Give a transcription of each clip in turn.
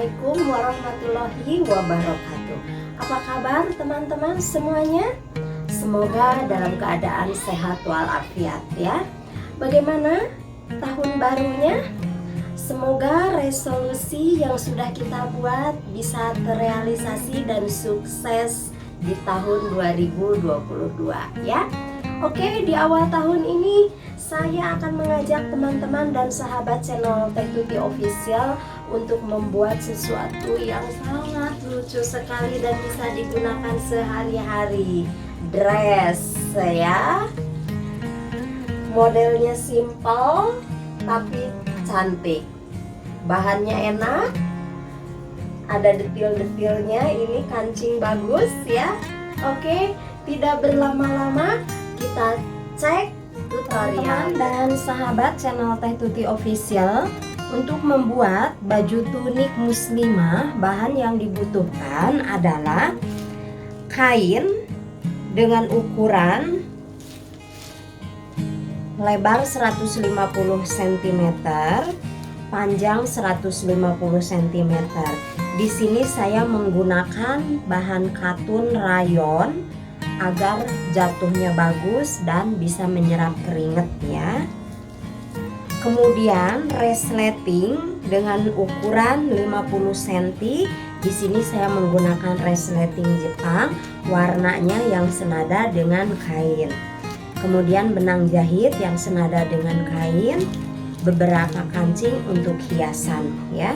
Assalamualaikum warahmatullahi wabarakatuh. Apa kabar teman-teman semuanya? Semoga dalam keadaan sehat walafiat ya. Bagaimana tahun barunya? Semoga resolusi yang sudah kita buat bisa terrealisasi dan sukses di tahun 2022 ya. Oke, di awal tahun ini saya akan mengajak teman-teman dan sahabat channel Teh Tuti Official untuk membuat sesuatu yang sangat lucu sekali dan bisa digunakan sehari-hari. Dress ya. Modelnya simple tapi cantik. Bahannya enak. Ada detil-detilnya, ini kancing bagus ya. Oke, tidak berlama-lama kita cek tutorial dan sahabat channel Teh Tuti Official. Untuk membuat baju tunik muslimah, bahan yang dibutuhkan adalah kain dengan ukuran lebar 150 cm, panjang 150 cm. Di sini saya menggunakan bahan katun rayon agar jatuhnya bagus dan bisa menyerap keringat ya. Kemudian resleting dengan ukuran 50 cm. Di sini saya menggunakan resleting Jepang, warnanya yang senada dengan kain. Kemudian benang jahit yang senada dengan kain, beberapa kancing untuk hiasan ya.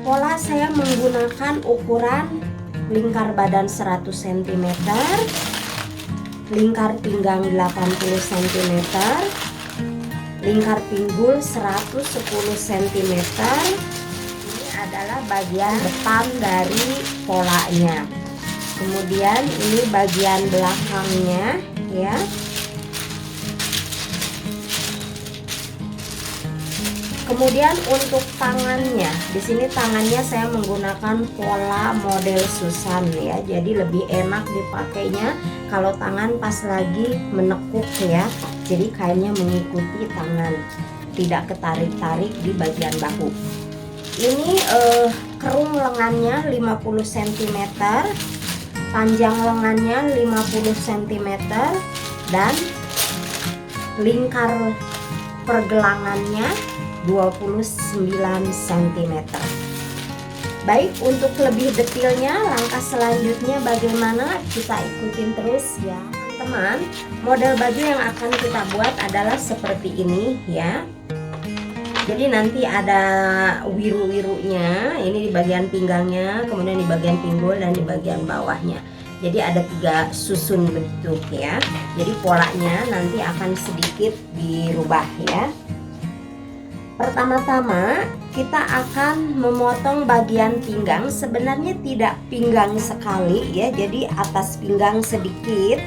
Pola saya menggunakan ukuran lingkar badan 100 cm, lingkar pinggang 80 cm, lingkar pinggul 110 cm. Ini adalah bagian depan dari polanya. Kemudian ini bagian belakangnya ya. Kemudian untuk tangannya, di sini tangannya saya menggunakan pola model Susan ya. Jadi lebih enak dipakainya kalau tangan pas lagi menekuk ya. Jadi kainnya mengikuti tangan, tidak ketarik-tarik di bagian bahu. Ini kerung lengannya 50 cm, panjang lengannya 50 cm, dan lingkar pergelangannya 29 cm. Baik, untuk lebih detailnya langkah selanjutnya bagaimana, kita ikutin terus ya teman-teman. Model baju yang akan kita buat adalah seperti ini ya. Jadi nanti ada wiru-wirunya, ini di bagian pinggangnya, kemudian di bagian pinggul dan di bagian bawahnya. Jadi ada 3 susun begitu ya. Jadi polanya nanti akan sedikit dirubah ya. Pertama-tama kita akan memotong bagian pinggang. Sebenarnya tidak pinggang sekali ya, jadi atas pinggang sedikit.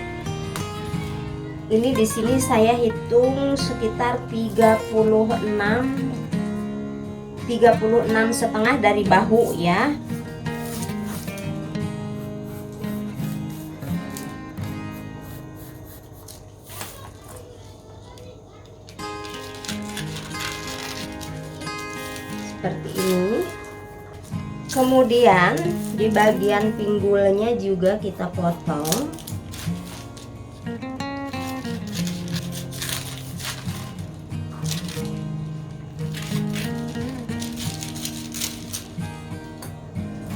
Ini di sini saya hitung sekitar 36,5 dari bahu ya. Seperti ini. Kemudian di bagian pinggulnya juga kita potong.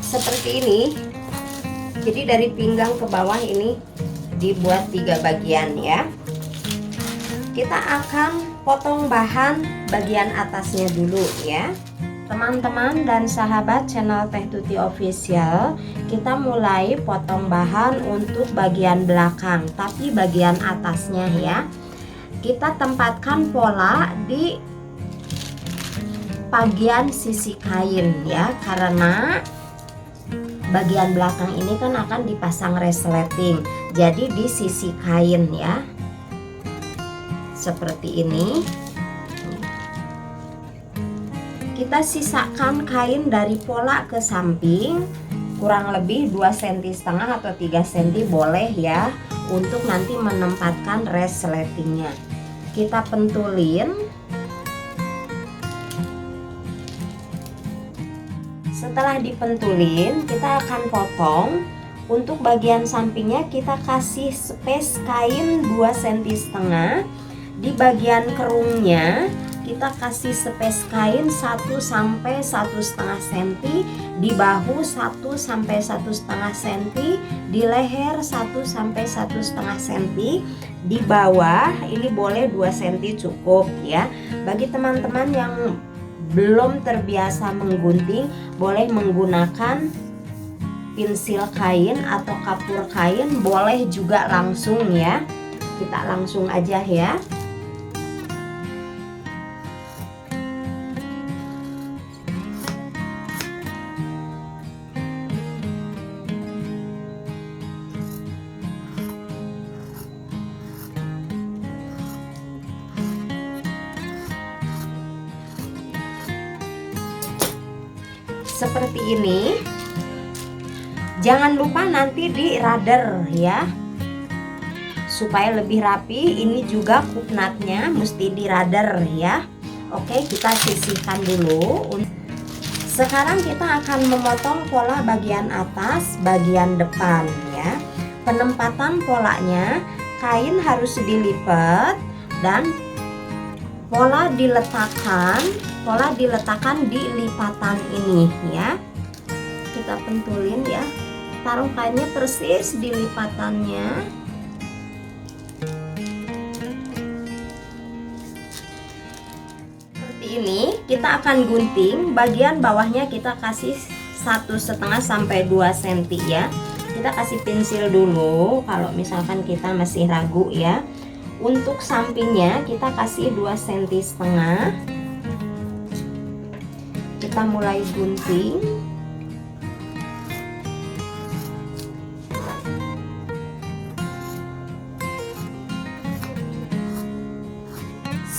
Seperti ini. Jadi dari pinggang ke bawah ini dibuat 3 bagian ya. Kita akan potong bahan bagian atasnya dulu ya. Teman-teman dan sahabat channel Teh Tuti Official, kita mulai potong bahan untuk bagian belakang, tapi bagian atasnya ya. Kita tempatkan pola di bagian sisi kain ya, karena bagian belakang ini kan akan dipasang resleting. Jadi di sisi kain ya. Seperti ini. Kita sisakan kain dari pola ke samping kurang lebih 2,5 cm atau 3 cm boleh ya, untuk nanti menempatkan resletingnya. Kita pentulin Setelah dipentulin, kita akan potong. Untuk bagian sampingnya kita kasih space kain 2 cm setengah. Di bagian kerungnya kita kasih space kain 1 sampai 1,5 cm, di bahu 1 sampai 1,5 cm, di leher 1 sampai 1,5 cm, di bawah ini boleh 2 cm cukup ya. Bagi teman-teman yang belum terbiasa menggunting, boleh menggunakan pensil kain atau kapur kain, boleh juga langsung ya. Kita langsung aja ya. Seperti ini. Jangan lupa nanti di rader ya, supaya lebih rapi. Ini juga kupnatnya mesti di rader ya. Oke, kita sisihkan dulu. Sekarang kita akan memotong pola bagian atas, bagian depan ya. Penempatan polanya, kain harus dilipat dan pola diletakkan di lipatan ini ya. Kita pentulin ya. Taruh kainnya persis di lipatannya. Seperti ini, kita akan gunting. Bagian bawahnya kita kasih 1,5 sampai 2 cm ya. Kita kasih pensil dulu kalau misalkan kita masih ragu ya. Untuk sampingnya kita kasih 2,5 cm. Kita mulai gunting.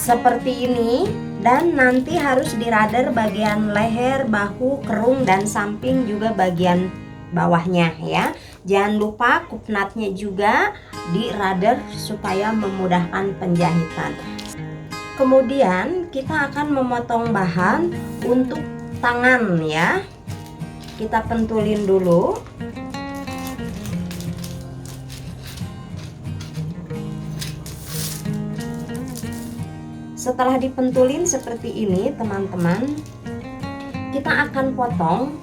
Seperti ini, dan nanti harus dirader bagian leher, bahu, kerung, dan samping juga bagian bawahnya ya. Jangan lupa kupnatnya juga dirader supaya memudahkan penjahitan. Kemudian kita akan memotong bahan untuk tangan ya. Kita pentulin dulu. Setelah dipentulin seperti ini teman-teman, kita akan potong.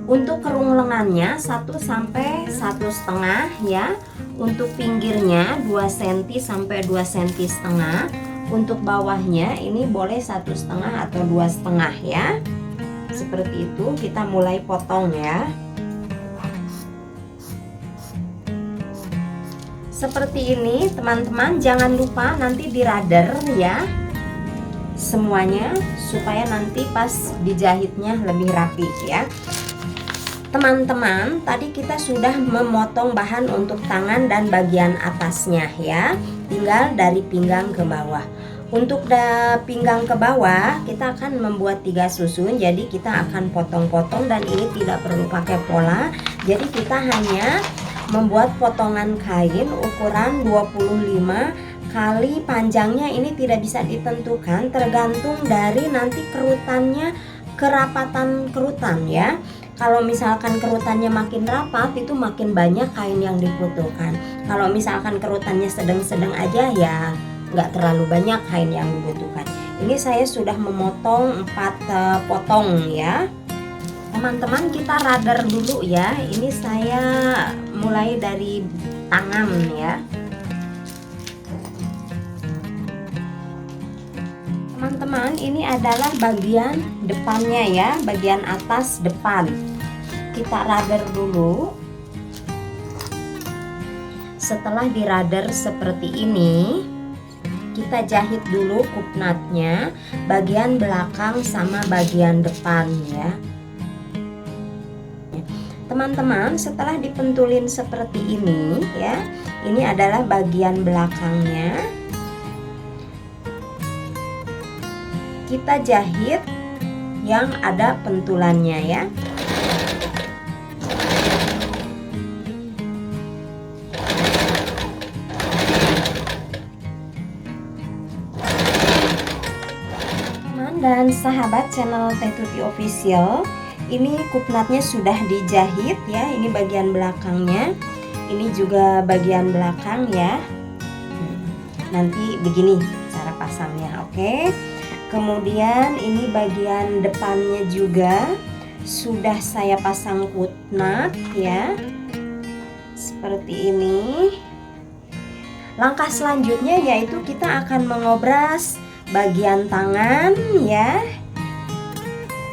Untuk kerung lengannya 1 sampai 1,5 ya. Untuk pinggirnya 2 cm sampai 2 cm setengah. Untuk bawahnya ini boleh 1,5 atau 2,5 ya. Seperti itu, kita mulai potong ya. Seperti ini teman-teman, jangan lupa nanti dirader ya semuanya supaya nanti pas dijahitnya lebih rapi ya. Teman-teman, tadi kita sudah memotong bahan untuk tangan dan bagian atasnya ya. Tinggal dari pinggang ke bawah. Untuk pinggang ke bawah kita akan membuat 3 susun. Jadi kita akan potong-potong dan ini tidak perlu pakai pola. Jadi kita hanya membuat potongan kain ukuran 25 kali panjangnya, ini tidak bisa ditentukan, tergantung dari nanti kerutannya, kerapatan kerutan ya. Kalau misalkan kerutannya makin rapat, itu makin banyak kain yang dibutuhkan. Kalau misalkan kerutannya sedang-sedang aja ya nggak terlalu banyak kain yang dibutuhkan. Ini saya sudah memotong 4 potong ya. Teman-teman, kita rader dulu ya. Ini saya mulai dari tangan ya. Teman-teman, ini adalah bagian depannya ya, bagian atas depan. Kita rader dulu. Setelah dirader seperti ini, kita jahit dulu kupnatnya, bagian belakang sama bagian depan ya. Teman-teman, setelah dipentulin seperti ini ya, ini adalah bagian belakangnya. Kita jahit yang ada pentulannya ya. dan sahabat channel Teh-Tuti Official, ini kupnatnya sudah dijahit ya. Ini bagian belakangnya, ini juga bagian belakang ya. Nanti begini cara pasangnya, oke. Kemudian ini bagian depannya juga sudah saya pasang kupnat ya, seperti ini. Langkah selanjutnya yaitu kita akan mengobras bagian tangan ya.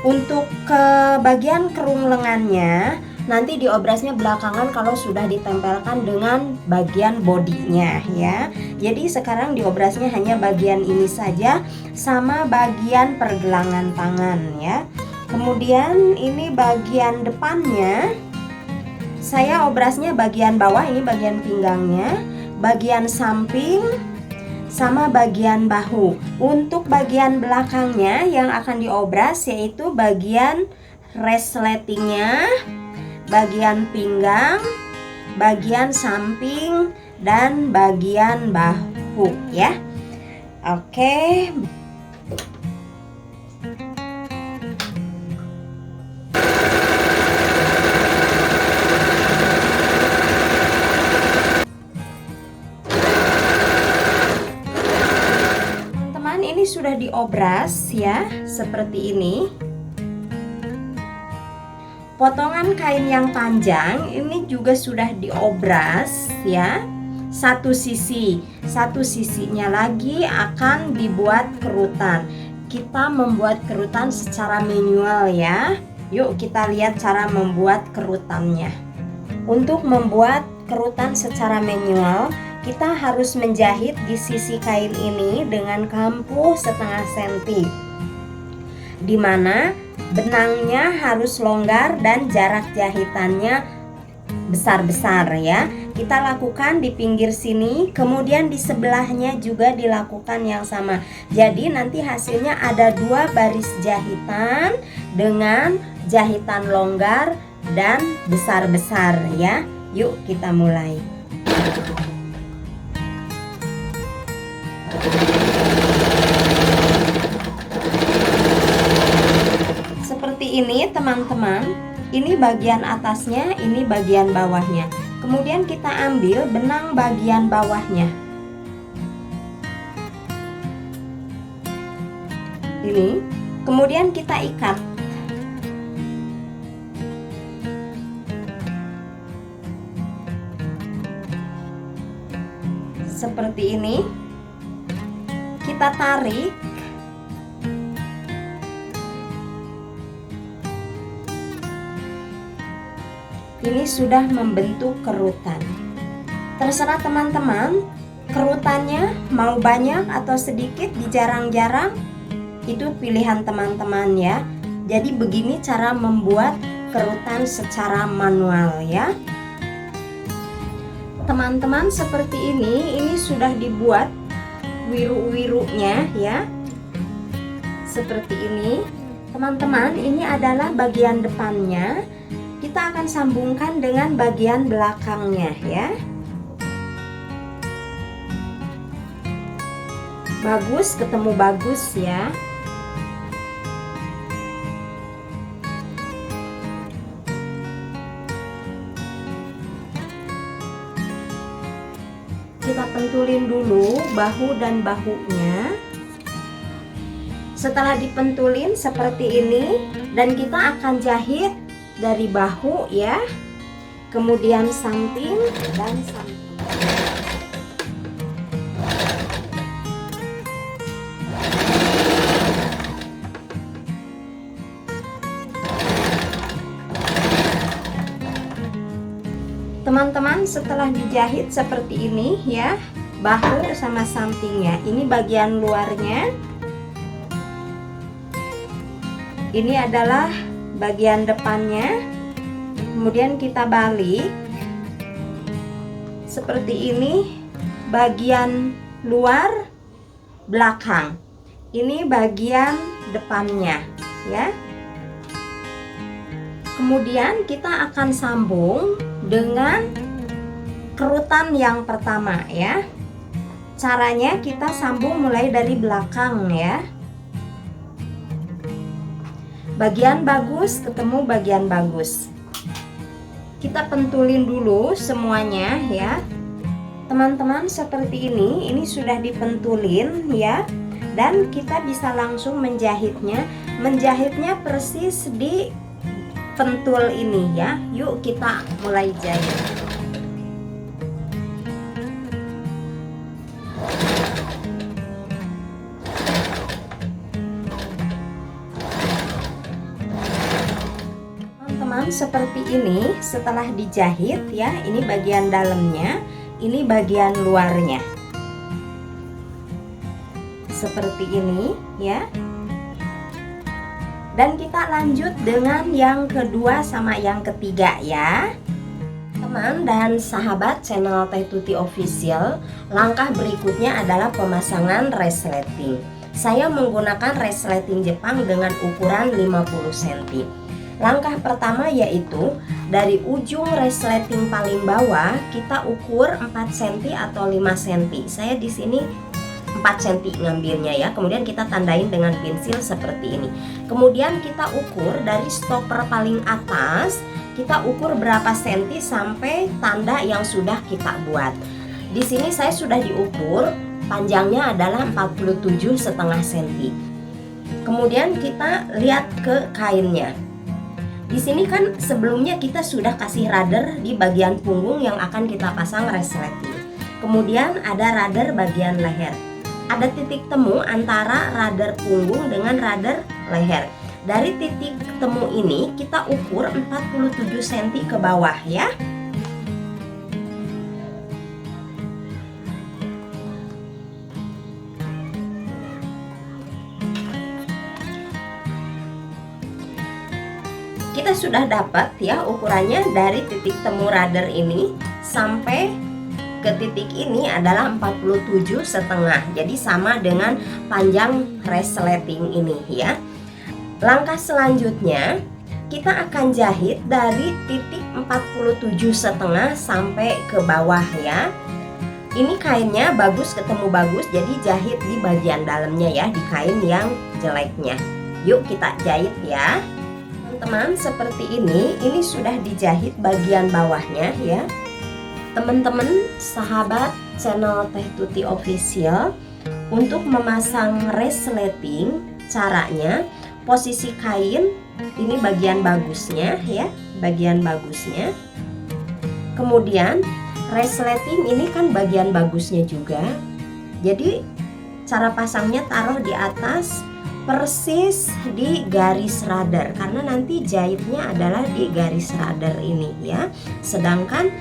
Untuk ke bagian kerung lengannya nanti diobrasnya belakangan kalau sudah ditempelkan dengan bagian bodinya ya. Jadi sekarang diobrasnya hanya bagian ini saja sama bagian pergelangan tangan ya. Kemudian ini bagian depannya saya obrasnya bagian bawah, ini bagian pinggangnya, bagian samping sama bagian bahu. Untuk bagian belakangnya yang akan diobras yaitu bagian resletingnya, bagian pinggang, bagian samping, dan bagian bahu ya. Oke. Teman-teman, ini sudah diobras ya, seperti ini. Potongan kain yang panjang ini juga sudah diobras ya. Satu sisinya lagi akan dibuat kerutan. Kita membuat kerutan secara manual ya. Yuk kita lihat cara membuat kerutannya. Untuk membuat kerutan secara manual, kita harus menjahit di sisi kain ini dengan kampuh setengah senti, dimana benangnya harus longgar dan jarak jahitannya besar-besar ya. Kita lakukan di pinggir sini, kemudian di sebelahnya juga dilakukan yang sama. Jadi nanti hasilnya ada 2 baris jahitan dengan jahitan longgar dan besar-besar ya. Yuk kita mulai. Seperti ini teman-teman. Ini bagian atasnya, ini bagian bawahnya. Kemudian kita ambil benang bagian bawahnya. Ini. Kemudian kita ikat. Seperti ini. Kita tarik. Ini sudah membentuk kerutan. Terserah teman-teman, kerutannya mau banyak atau sedikit, dijarang-jarang, itu pilihan teman-teman ya. Jadi begini cara membuat kerutan secara manual ya. Teman-teman, seperti ini sudah dibuat wiru-wirunya ya. Seperti ini. Teman-teman, ini adalah bagian depannya. Kita akan sambungkan dengan bagian belakangnya ya. Bagus, ketemu bagus ya. Kita pentulin dulu bahu dan bahunya. Setelah dipentulin seperti ini, dan kita akan jahit dari bahu ya, kemudian samping dan samping. Teman-teman, setelah dijahit seperti ini ya, bahu sama sampingnya, ini bagian luarnya. Ini adalah bagian depannya. Kemudian kita balik seperti ini, bagian luar belakang, ini bagian depannya ya. Kemudian kita akan sambung dengan kerutan yang pertama ya. Caranya kita sambung mulai dari belakang ya. Bagian bagus ketemu bagian bagus. Kita pentulin dulu semuanya ya. Teman-teman, seperti ini sudah dipentulin ya. Dan kita bisa langsung menjahitnya. Menjahitnya persis di pentul ini ya. Yuk kita mulai jahit. Seperti ini setelah dijahit ya, ini bagian dalamnya, ini bagian luarnya seperti ini ya. Dan kita lanjut dengan yang kedua sama yang ketiga ya teman dan sahabat channel Teh Tuti Official. Langkah berikutnya adalah pemasangan resleting. Saya menggunakan resleting Jepang dengan ukuran 50 cm. Langkah pertama yaitu dari ujung resleting paling bawah kita ukur 4 cm atau 5 cm. Saya di sini 4 cm ngambilnya ya. Kemudian kita tandain dengan pensil seperti ini. Kemudian kita ukur dari stopper paling atas, kita ukur berapa senti sampai tanda yang sudah kita buat. Di sini saya sudah diukur, panjangnya adalah 47,5 cm. Kemudian kita lihat ke kainnya. Di sini kan sebelumnya kita sudah kasih rudder di bagian punggung yang akan kita pasang resleting. Kemudian ada rudder bagian leher. Ada titik temu antara rudder punggung dengan rudder leher. Dari titik temu ini kita ukur 47 cm ke bawah ya. Kita sudah dapat ya ukurannya dari titik temu rudder ini sampai ke titik ini adalah 47,5. Jadi sama dengan panjang resleting ini ya. Langkah selanjutnya kita akan jahit dari titik 47,5 sampai ke bawah ya. Ini kainnya bagus ketemu bagus, jadi jahit di bagian dalamnya ya, di kain yang jeleknya. Yuk kita jahit ya. Teman-teman, seperti ini sudah dijahit bagian bawahnya ya. Teman-teman sahabat channel Teh Tuti Official, untuk memasang resleting caranya posisi kain ini bagian bagusnya ya, bagian bagusnya. Kemudian resleting ini kan bagian bagusnya juga. Jadi cara pasangnya taruh di atas persis di garis rudder, karena nanti jahitnya adalah di garis rudder ini ya. Sedangkan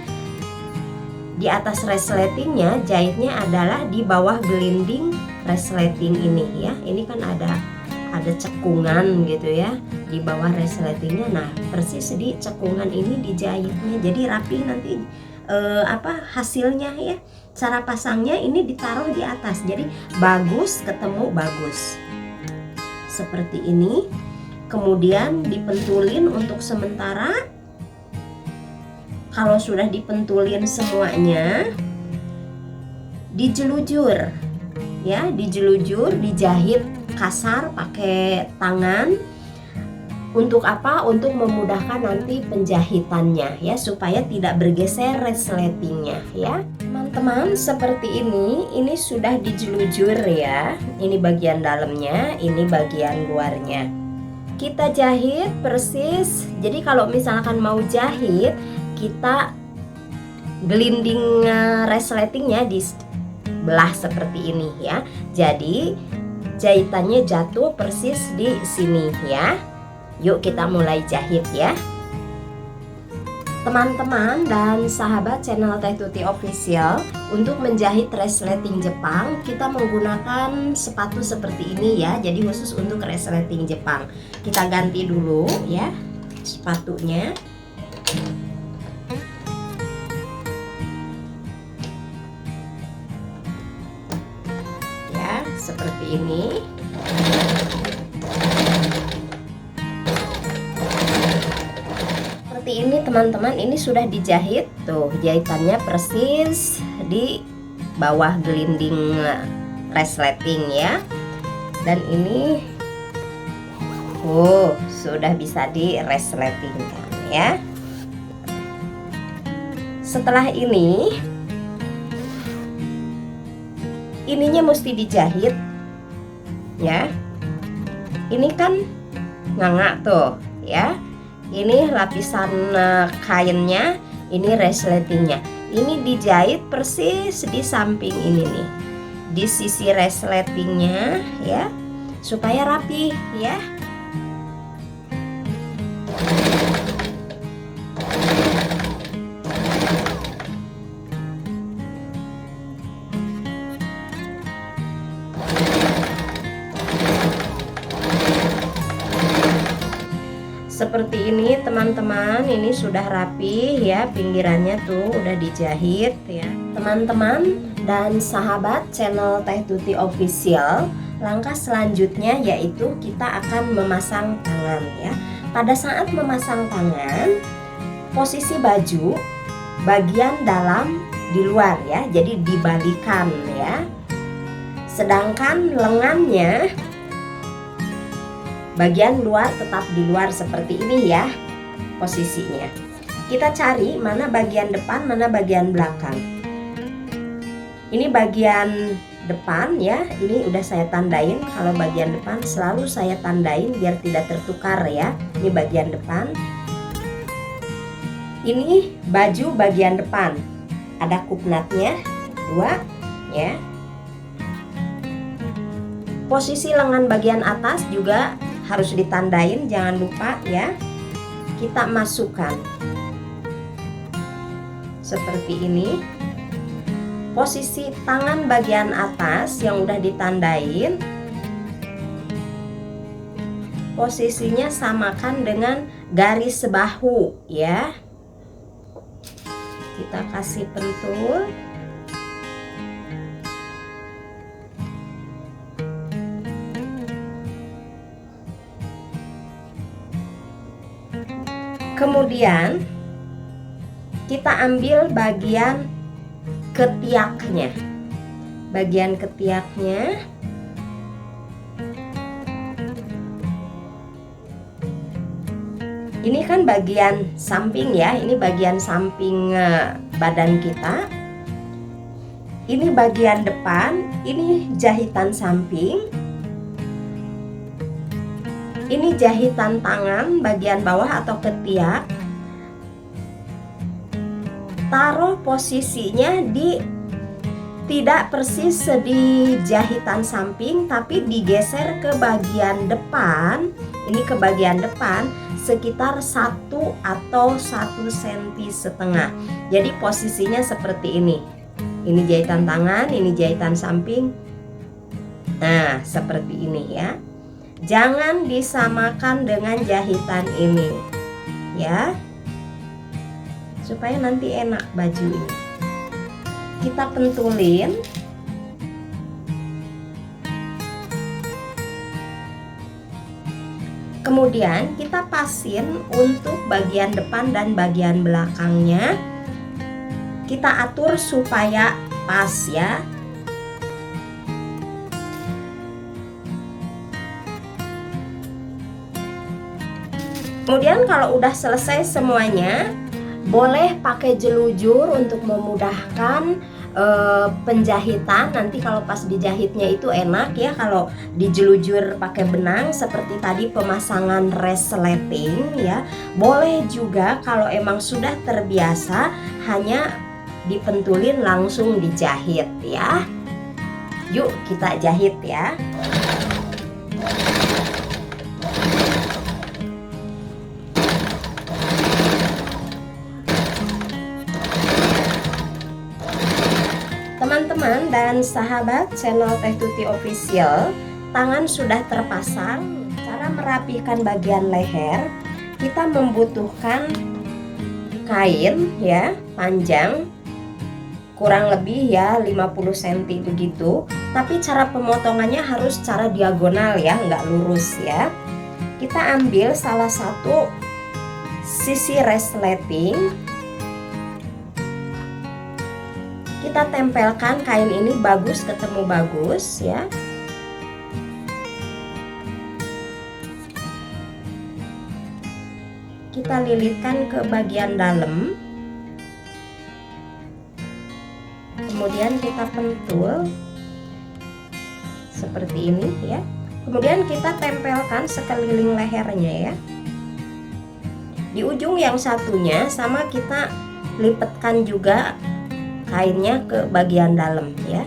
di atas resletingnya jahitnya adalah di bawah gelinding resleting ini ya. Ini kan ada cekungan gitu ya di bawah resletingnya. Nah persis di cekungan ini dijahitnya, jadi rapi nanti hasilnya ya. Cara pasangnya ini ditaruh di atas, jadi bagus ketemu bagus seperti ini. Kemudian dipentulin untuk sementara. Kalau sudah dipentulin semuanya, dijelujur ya, dijelujur, dijahit kasar pakai tangan. Untuk apa? Untuk memudahkan nanti penjahitannya ya, supaya tidak bergeser resletingnya ya. Teman-teman, seperti ini sudah dijelujur ya. Ini bagian dalamnya, ini bagian luarnya. Kita jahit persis. Jadi kalau misalkan mau jahit, kita gelinding resletingnya di belah seperti ini ya. Jadi jahitannya jatuh persis di sini ya. Yuk kita mulai jahit ya. Teman-teman dan sahabat channel Teh Tuti Official, untuk menjahit resleting Jepang kita menggunakan sepatu seperti ini ya. Jadi khusus untuk resleting Jepang. Kita ganti dulu ya sepatunya. Ya, seperti ini. Seperti ini teman-teman, ini sudah dijahit. Tuh, jahitannya persis di bawah gelinding resleting ya. Dan ini sudah bisa di resletingkan ya. Setelah ininya mesti dijahit ya. Ini kan nganga tuh ya. Ini lapisan kainnya, ini resletingnya. Ini dijahit persis di samping ini nih, di sisi resletingnya ya, supaya rapi ya. Seperti ini teman-teman, ini sudah rapi ya, pinggirannya tuh udah dijahit ya. Teman-teman dan sahabat channel Teh Tuti Official, langkah selanjutnya yaitu kita akan memasang tangan ya. Pada saat memasang tangan, posisi baju bagian dalam di luar ya, jadi dibalikan ya. Sedangkan lengannya bagian luar tetap di luar seperti ini ya posisinya. Kita cari mana bagian depan, mana bagian belakang. Ini bagian depan ya, ini udah saya tandain. Kalau bagian depan selalu saya tandain biar tidak tertukar ya. Ini bagian depan. Ini baju bagian depan. Ada kupnatnya 2 ya. Posisi lengan bagian atas juga harus ditandain, jangan lupa ya. Kita masukkan seperti ini. Posisi tangan bagian atas yang udah ditandain, posisinya samakan dengan garis bahu ya. Kita kasih pentul. Kemudian kita ambil bagian ketiaknya. Bagian ketiaknya ini kan bagian samping ya, ini bagian samping badan kita. Ini bagian depan, ini jahitan samping. Ini jahitan tangan bagian bawah atau ketiak. Taruh posisinya di tidak persis di jahitan samping, tapi digeser ke bagian depan. Ini ke bagian depan sekitar 1 atau 1,5 cm. Jadi posisinya seperti ini. Ini jahitan tangan, ini jahitan samping. Nah, seperti ini ya. Jangan disamakan dengan jahitan ini ya, supaya nanti enak baju ini. Kita pentulin. Kemudian kita pasin untuk bagian depan dan bagian belakangnya. Kita atur supaya pas ya. Kemudian kalau udah selesai semuanya, boleh pakai jelujur untuk memudahkan penjahitan. Nanti kalau pas dijahitnya itu enak ya kalau dijelujur pakai benang seperti tadi pemasangan resleting ya. Boleh juga kalau emang sudah terbiasa hanya dipentulin langsung dijahit ya. Yuk kita jahit ya. Teman-teman dan sahabat channel Teh Tuti Official, tangan sudah terpasang. Cara merapikan bagian leher, kita membutuhkan kain ya, panjang kurang lebih ya 50 cm begitu. Tapi cara pemotongannya harus cara diagonal ya, nggak lurus ya. Kita ambil salah satu sisi resleting. Kita tempelkan kain ini bagus ketemu bagus ya. kita lilitkan ke bagian dalam, kemudian kita pentul seperti ini ya. Kemudian kita tempelkan sekeliling lehernya ya. Di ujung yang satunya sama kita lipatkan juga kainnya ke bagian dalam ya.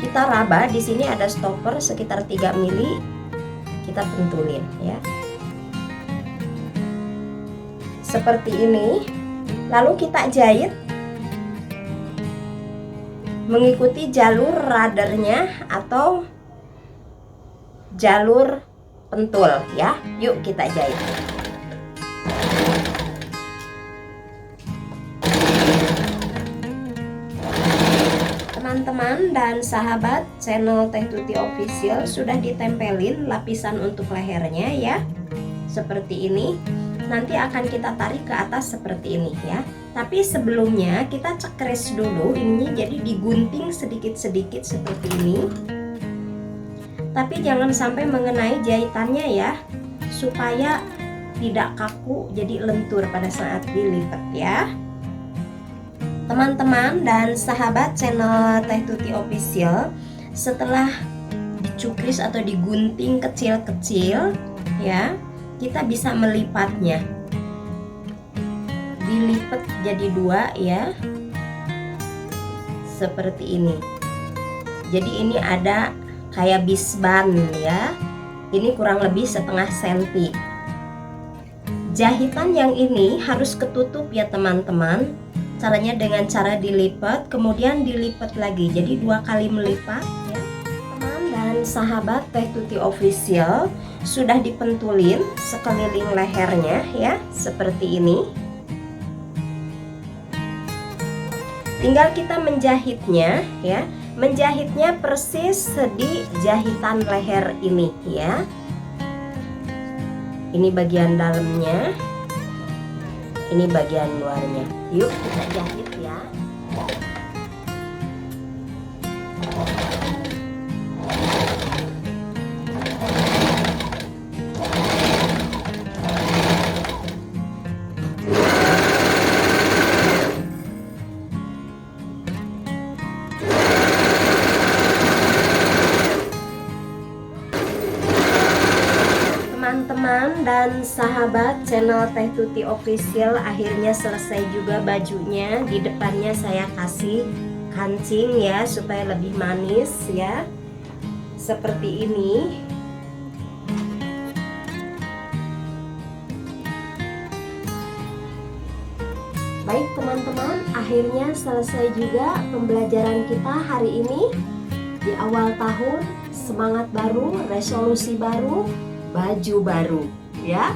Kita raba, di sini ada stopper sekitar 3 mili, kita pentulin ya. Seperti ini. Lalu kita jahit mengikuti jalur radernya atau jalur pentul ya. Yuk kita jahit. Teman-teman dan sahabat channel Teh Tuti Official, sudah ditempelin lapisan untuk lehernya ya. Seperti ini. Nanti akan kita tarik ke atas seperti ini ya. Tapi sebelumnya kita cekres dulu ini, jadi digunting sedikit-sedikit seperti ini. Tapi jangan sampai mengenai jahitannya ya, supaya tidak kaku jadi lentur pada saat dilipat ya. Teman-teman dan sahabat channel Teh Tuti Official, setelah dicukris atau digunting kecil-kecil ya, kita bisa melipatnya. Dilipat jadi 2 ya. Seperti ini. Jadi ini ada kayak bisban ya. Ini kurang lebih setengah senti. Jahitan yang ini harus ketutup ya teman-teman. Caranya dengan cara dilipat, kemudian dilipat lagi. Jadi 2 kali melipat ya. Teman dan sahabat Teh Tuti Official, sudah dipentulin sekeliling lehernya ya, seperti ini. Tinggal kita menjahitnya ya. Menjahitnya persis di jahitan leher ini ya. Ini bagian dalamnya, ini bagian luarnya. Yuk kita jahit ya. Teman-teman dan sahabat channel Teh Tuti Official, akhirnya selesai juga bajunya. Di depannya saya kasih kancing ya, supaya lebih manis ya. Seperti ini. Baik teman-teman, akhirnya selesai juga pembelajaran kita hari ini. Di awal tahun, semangat baru, resolusi baru, baju baru ya.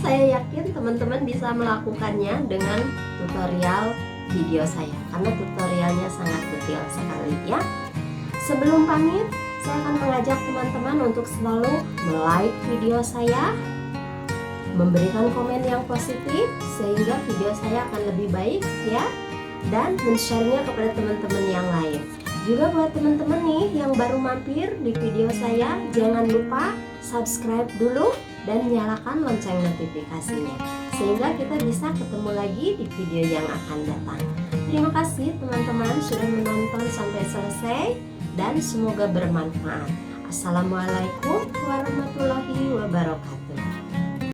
Saya yakin teman-teman bisa melakukannya dengan tutorial video saya, karena tutorialnya sangat detail sekali ya. Sebelum pamit, saya akan mengajak teman-teman untuk selalu like video saya, memberikan komen yang positif sehingga video saya akan lebih baik ya, dan men-share-nya kepada teman-teman yang lain. Juga buat teman-teman nih yang baru mampir di video saya, jangan lupa subscribe dulu dan nyalakan lonceng notifikasinya, sehingga kita bisa ketemu lagi di video yang akan datang. Terima kasih teman-teman sudah menonton sampai selesai dan semoga bermanfaat. Assalamualaikum warahmatullahi wabarakatuh.